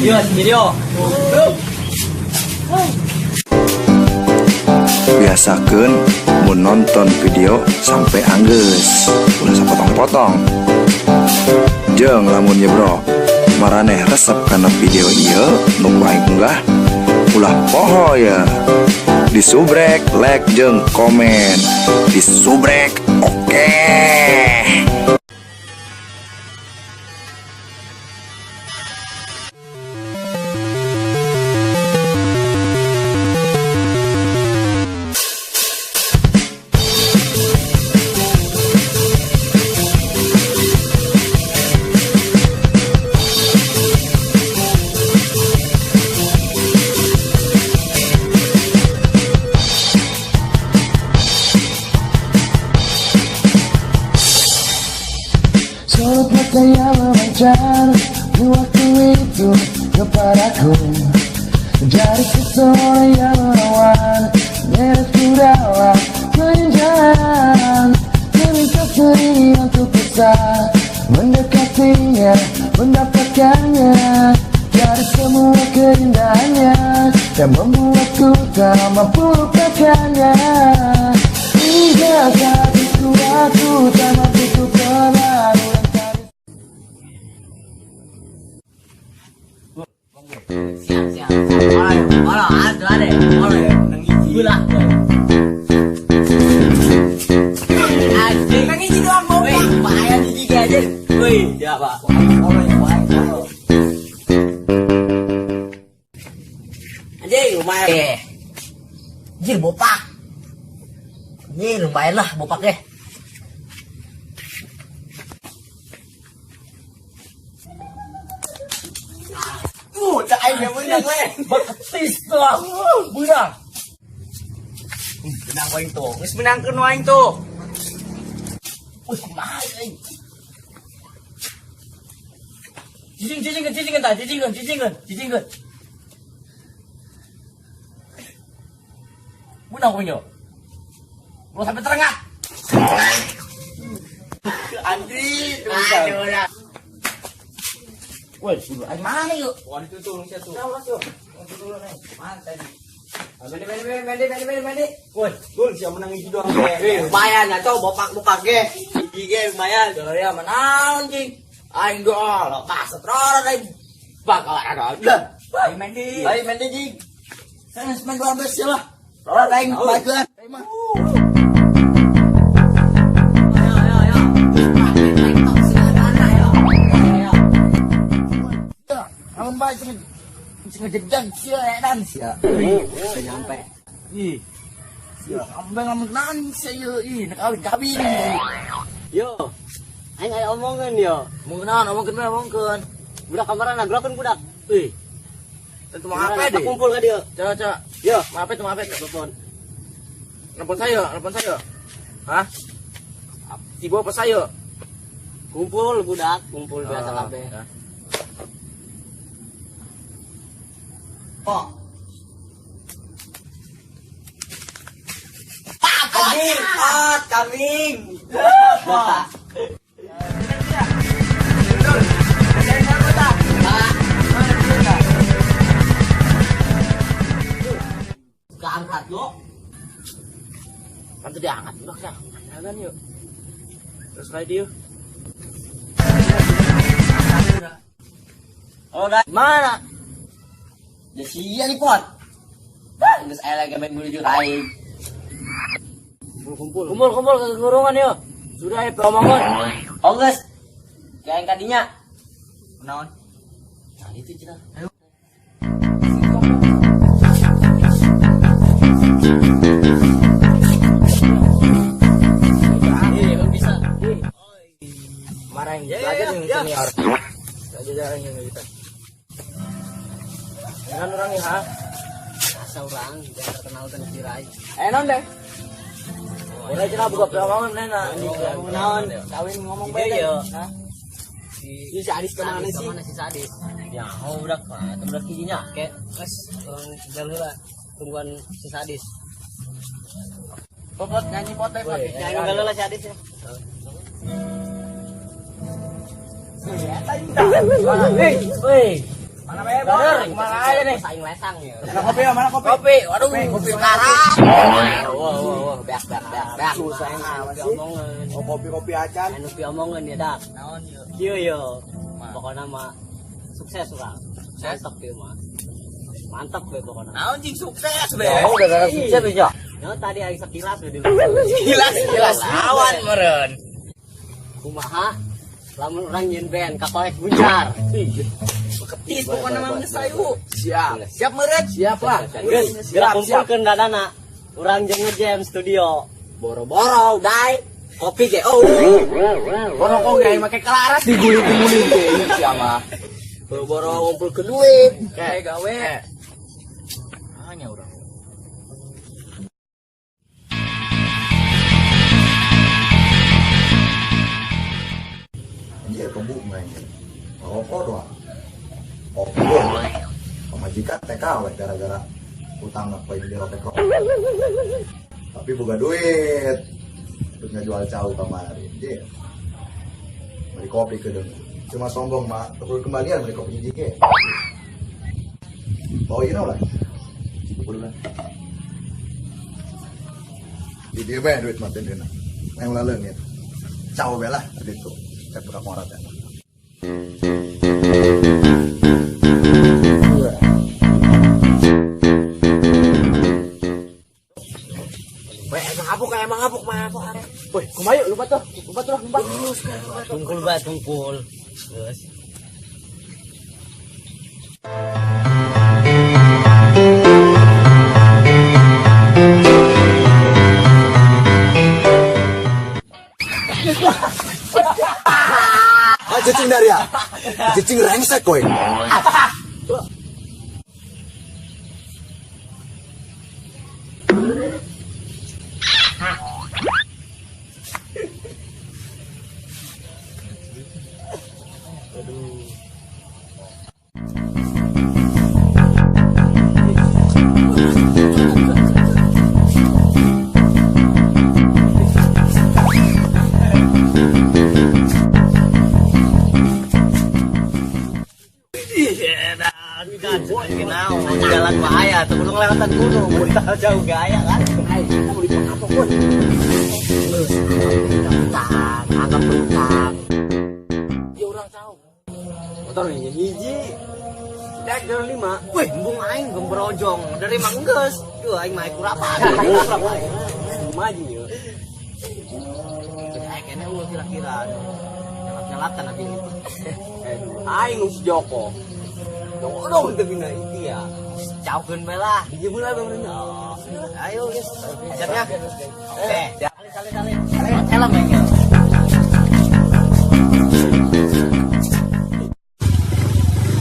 Yuk, video. Biasakeun mun nonton video sampai anggeus ulah sapotong-potong. Jeung lamun ye bro maraneh resep kana video ieu nu aing unggah ulah poho ya disubrek, like jeung komen disubrek. Oke. Sorot mata yang memancar di waktu itu kepadaku, dari seseorang yang menawan meretku dalam kehinaan, meminta sering untuk bisa mendekatinya, mendapatkannya dari semua keindahannya yang membuatku tak mampu lupakannya. Hingga saat itu aku tak mampu untuk berlalu. Siap. Olo, ada. Olo, nang hiji lah. Anjing, nang hiji doang mau. Weh, bahaya hiji ge aja. Weh, ya, Pak. Olo yang bahaya. Anjing, lumayan. Anjir, bopak. Ini lumayan lah bopaknya. Cak aing yang menang we. Beketis tuh. Menang. Menang waing tuh. Geus menangkeun waing tuh. Wih, kumaha aing. Jijingkeun tah, jijingkeun. Menang waing yo. Lu sampai terengah. Anjing, aduh. Woi, dulu aja mana yuk? Wah, itu tuh, satu. Nah, yuk. Itu dulu nih. Mantai nih. Mandi. Woi, gol siapa menang hiji doang. Lumayan ya, cow, bopak ge. Hiji ge lumayan. Ya menang anjing. Aing doang, lepas setrora aing. Bakal ada. Aing mandi jing. Saya main 12 ya lah. Rora aing bageun. Baik ngejedang sia edan sia. Bisa nyampe. Ih. Sia ambeng nan sia ih nak kabin. Yo. Aing aya omongan yo. Omongkeun. Budak kamarana geurakeun budak. Ih. Tentu mah apa deh? Kumpul ka dieu. Coba. Yo, maaf telepon. Nelpon saya. Hah? Tiba apa saya? Kumpul budak, kumpul biasa kabeh. Oh. Kambing. Angkat lo. Kan tadi angkat udah ya. Jalan yuk. Terus lagi yuk. Oh, mana? Ya sia nih pot. Geus aya lagi main menuju aing. Kumpul ke kurungan yuk. Sudah ya omongan. Oh geus. Kayak kadinya. Naon? Nah itu cenah. Ayo. Bisa. Marahin belajar yang senior. Belajar yang bisa. Jangan orang ya, ha? Asa orang, jangan terkenal dengan tirai. Non deh. Boleh cina buka perawangan nena. Naon, kawin ngomong beda. Hah? Si Adis kemana sih? Kemana si Adis? Ya, udah pak, temen kijinya. Kayak, mas, orang jalan lah. Tungguan si Adis. Pot nyanyi pot deh, pot. Nyanyi galau lah si Adis ya. Wih, mana beb? Brother, kemana aja nih? Saing lesang ya. Mana kopi ya? Mana kopi? Kopi. Waduh, kopi sekarang. Wow, beak. Susah amat sih. Oh, kopi acan. Anu piomongan ya dak. Naon yeuh? Kieu yo. Pokoknya mah sukses urang. Mantap kieu mah. Mantap we pokoknya. Naon cing sukses be? Oh, udah gara sukses be, Cok. Yo tadi aya sekilas we. Kilas awan meureun. Kumaha? Lamun urang nyeun band ka kolek buncar. Ketis pokoknya mah geus sayu. Siap meureun. Siap lah. Geus, gerak kumpulkeun dadana. Urang jeung ngejam studio. Boro-boro dai. Kopi ge Kono kok gak make kelaras diguling-guling teh siapa? boro-boro ngumpulkeun duit. Kayak gawe. Hanya urang. Iya kebuk main. Rokok doang. Kopi doang. Pemajikan TKW gara-gara utang nak poin di rokok. Tapi buka duit. Terus ngejual cawu kemarin. Iya. Beli kopi ke dong. Cuma sombong mah. Terus kembalian beli kopi jike. Oh iya lah. Bulan. Di dia bayar duit mati dia. Yang lalu nih. Cawu belah itu. Saya buka morat ya. Emang ngapuk. Woi, kumaha lupa tuh. Tungkul. Geus. Cicing dari ya? Cicing rengsek koy. Jalan bahaya, sebelum lewatan gunung, muntah jauh gaya kan? Mau di apa pun? Agak bentang. Ya orang tahu. Motor ini hiji. Dek dari 5. Wih, embung aing gembrojong dari manggeus. Tuh aing mah kurapan. Maju ya. Jadi aing kene kira-kira nyelat-nyelatan abi itu. Aing nus Joko. Dong debina itu ya. Caukeun bae lah. Hiji bulan bener. Ayo guys. Ajarnya. Oke. Kali. Helm ya.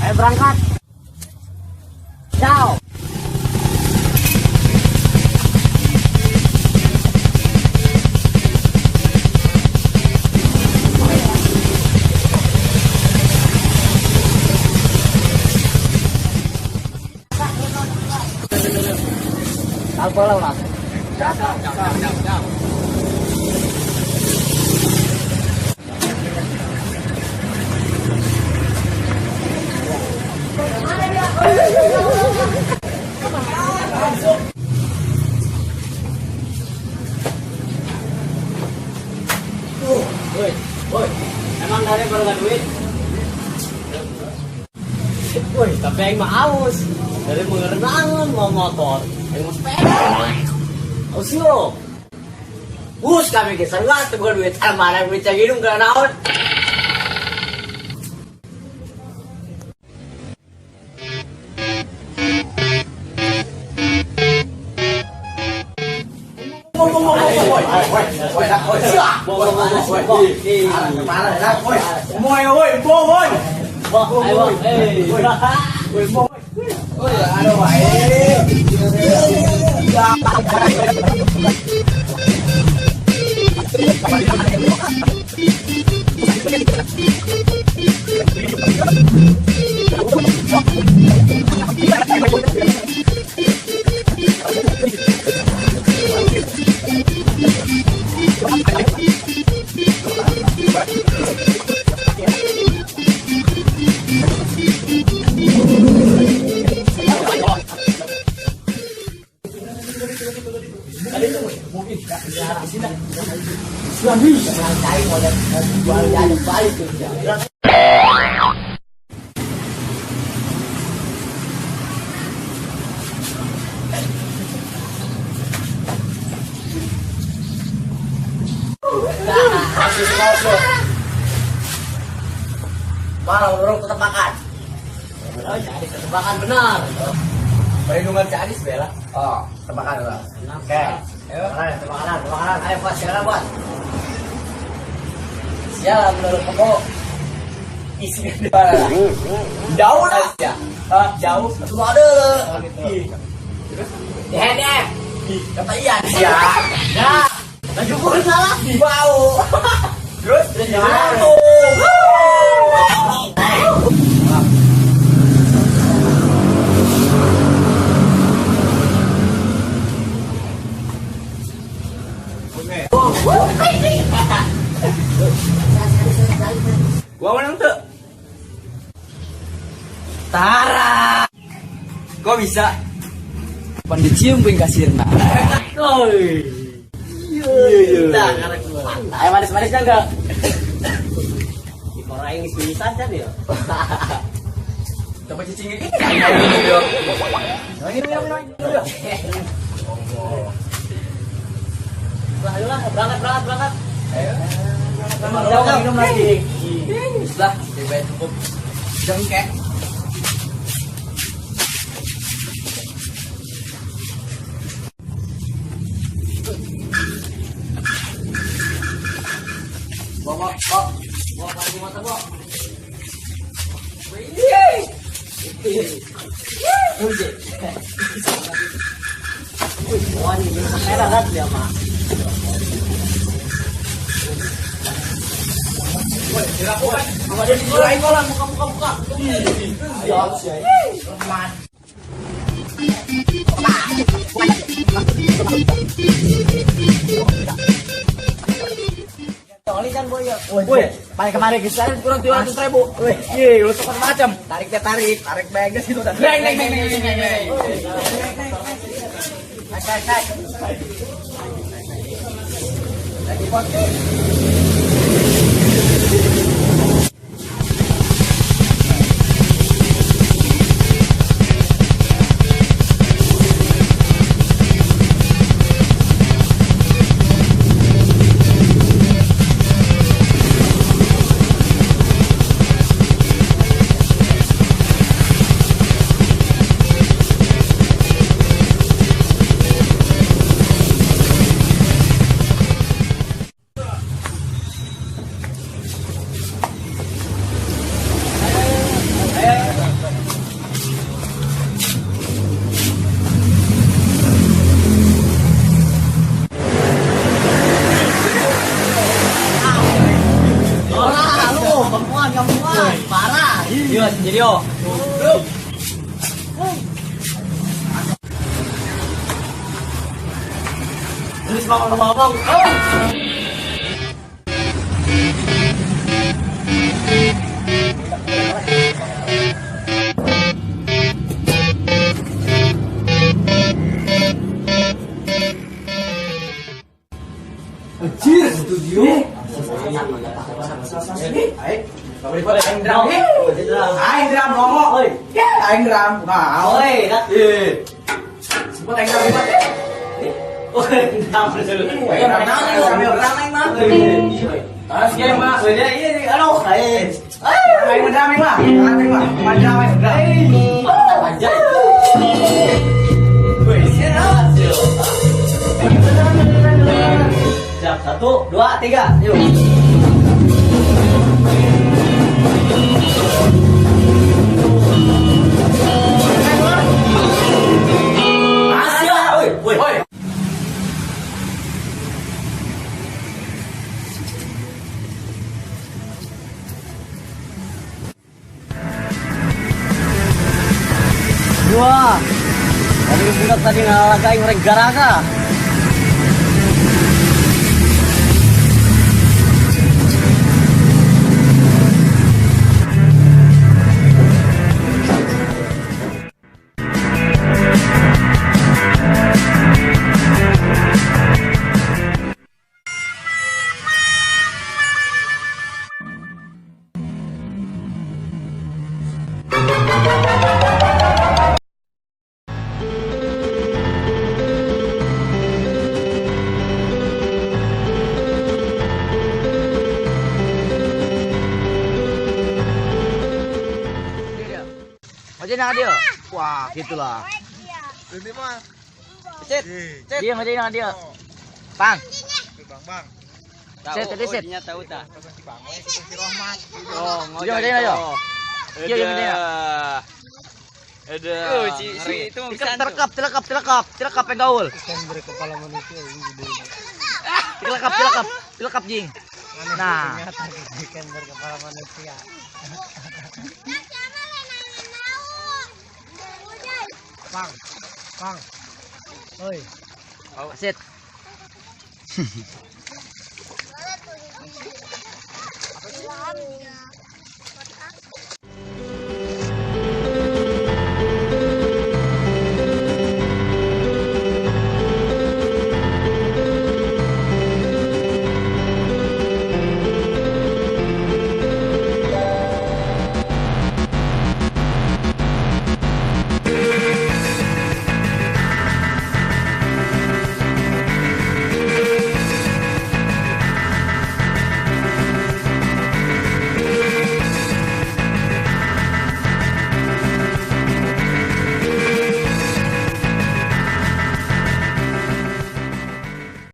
Ayo berangkat. Ciao. Alkohol lah. Ciao. Woi, emang dari baru gak duit? Woi, tapi yang mah aus. Dari mengerenangan mau motor, yang mau sepeda. Aus lo. Bus kami kisah nggak tuh duit. Mana duit yang hidung gak naon? kali tuh. Mana menurut ketebakan? Oh, jadi ketebakan benar. Perlindungan si Adis bela. Oh, tebakan lah. Oke. Ayo, tebakan. Ayo buat sialan buat. Sialan menurut kamu. Isinya di mana? Jauh lah. Jauh. Satu ada. Di handap. Kata Ian. Ya. Ya. Lagi pun salah. Bau. Terus jatuh. Gua menang tuh. Tara. Kok bisa? Pan dicium ping kasirna. Oi. Iya. Ayo manis-manisnya enggak? Orang yang bisa saja dia. Coba cicingin. Ayolah, berangkat. Minum lagi. Sudah, cukup jengkek. Bawa lagi motor, Bo. Wah, ini merah kan dia mah. Ada di mulai kolam buka. Ya, Rahman. Toli kan boy ya. Woi, paling kemarin kita kurang 300.000. Woi, iya, lu tukar macam. Tarik bagnya situ dah. Neng. Lagi foto. Parah. Iya, jadi yo. Terus ngomong. Anjir, studio. Aing drum ngomong. Oi. Aing drum. Nah, Oi, dah. sebut aing drum. Oi, dam dulu. Drum aing mah. Tas ge mah. Dia ini aduh, Aing drum aing mah. Aing mah. Drum aing drum. aja. Siap, 1, 2, 3, yuk. Woi. Wah, tadi budak tadi ngalagain mereka garaga. aja nang dia. Wah, gitulah. Ini mah. Cet. Dia aja nang dia. Bang. Bang. Cet, tadi cet. Nya tahu ta. Si Bang, si Rohmat. Oh, Dia aja nang dia. Dia aja nang dia. Ada. Si itu Tilakap yang gaul. Ikan kepala manusia ini. Tilakap jing. Nah, Ikan berkepala manusia. Bang. Oi. set.